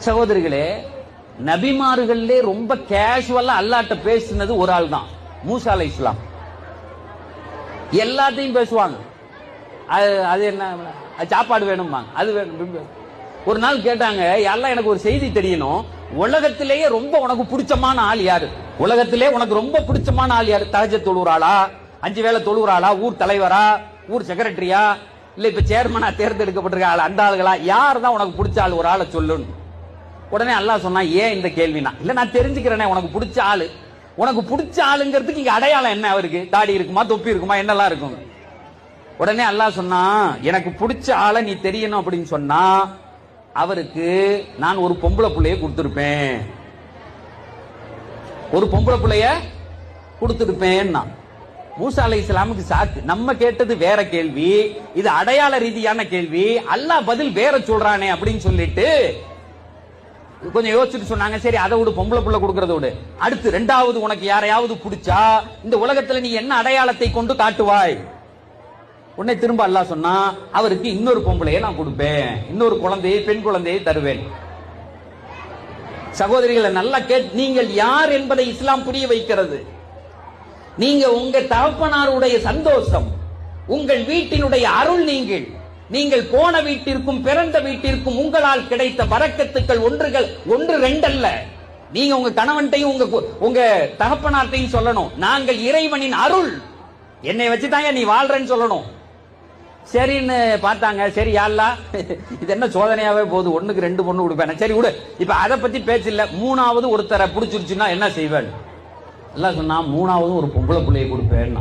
சகோதரிகளே, நபிமார்களே ரொம்ப கேஷுவலா அல்லாட்ட பேசினது ஒரு ஆள் தான், மூசா அலைஹிஸ்ஸலாம். எல்லாத்தையும் பேசுவாங்க. அது என்ன, சாப்பாடு வேணும்பாங்க, அது வேணும். ஒரு நாள் கேட்டாங்க, எல்லாம் எனக்கு ஒரு செய்தி தெரியணும், உலகத்திலேயே ரொம்ப உனக்கு பிடிச்சமான ஆள் யாரு? உலகத்திலே உனக்கு ரொம்ப பிடிச்சமான ஆள் யாரு? தஹஜ்ஜத் தொழுறாளா, 5 வேளை தொழுறாளா, ஊர் தலைவரா, ஊர் செக்ரட்டரியா, இல்ல இப்ப சேர்மனா தேர்ந்தெடுக்கப்பட்டிருக்க ஆள், அந்த ஆளுகளா, யார் தான் உனக்கு பிடிச்ச ஆள்? ஒரு ஆளை சொல்லணும். உடனே அல்லாஹ் சொன்னா, ஏன் இந்த கேள்வினா? இல்ல நான் தெரிஞ்சுக்கிறேனே உனக்கு பிடிச்ச ஆளு. உனக்கு பிடிச்ச ஆளுங்கிறதுக்கு இங்க அடையாளம் என்ன? அவருக்கு தாடி இருக்குமா, தொப்பி இருக்குமா, என்னெல்லாம் இருக்கும்? உடனே அல்லாஹ் சொன்னா, எனக்கு பிடிச்ச ஆளை நீ தெரியணும் அப்படின்னு சொன்னா அவருக்கு நான் ஒரு பொம்பளை புள்ளைய கொடுத்திருப்பேன். ஒரு பொம்பளை புள்ளைய கொடுத்திருப்பேன். மூசா அலைஹிஸ்ஸலாமுக்கு சாக்கு. நம்ம கேட்டது வேற கேள்வி, இது அடையாள ரீதியான கேள்வி. அல்லாஹ் பதில் வேற சொல்றானே அப்படின்னு சொல்லிட்டு கொஞ்சம் யோசிச்சுட்டு சொன்னாங்க, சரி அதை விட பொம்பளை புள்ள கொடுக்கறத விட அடுத்து ரெண்டாவது உனக்கு யாரையாவது பிடிச்சா இந்த உலகத்துல நீ என்ன அடையாளத்தை கொண்டு காட்டுவாய்? உன்னை திரும்ப அல்லாஹ் சொன்னா, அவருக்கு இன்னொரு பொம்பளையை நான் கொடுப்பேன், இன்னொரு குழந்தையை, பெண் குழந்தையை தருவேன். சகோதரிகளை நல்லா நீங்கள் யார் என்பதை இஸ்லாம் புரிய வைக்கிறது. நீங்க உங்க தகப்பனாருடைய சந்தோஷம், உங்கள் வீட்டினுடைய அருள், நீங்கள் போன வீட்டிற்கும் பிறந்த வீட்டிற்கும் உங்களால் கிடைத்த பரக்கத்துக்கள் ஒன்று ரெண்டல்ல. நீங்க உங்க கணவன்ட்டையும் உங்க தகப்பனார்ட்டையும் சொல்லணும், நாங்கள் இறைவனின் அருள், என்னை வச்சுதாங்க நீ வாழ்றன்னு சொல்லணும். சரின்னு பார்த்தாங்க. சரி யா அல்லாஹ், இது என்ன சோதனையாவே போகுது, 1க்கு 2 பொண்ணு கொடுப்பேன். சரி விடு, இப்ப அதை பத்தி பேச்சு இல்ல, 3வது ஒருத்தரை பிடிச்சிருச்சுன்னா என்ன செய்வேன்? எல்லாம் சொன்னா 3வது ஒரு பொம்பளை பிள்ளையை கொடுப்பேன்.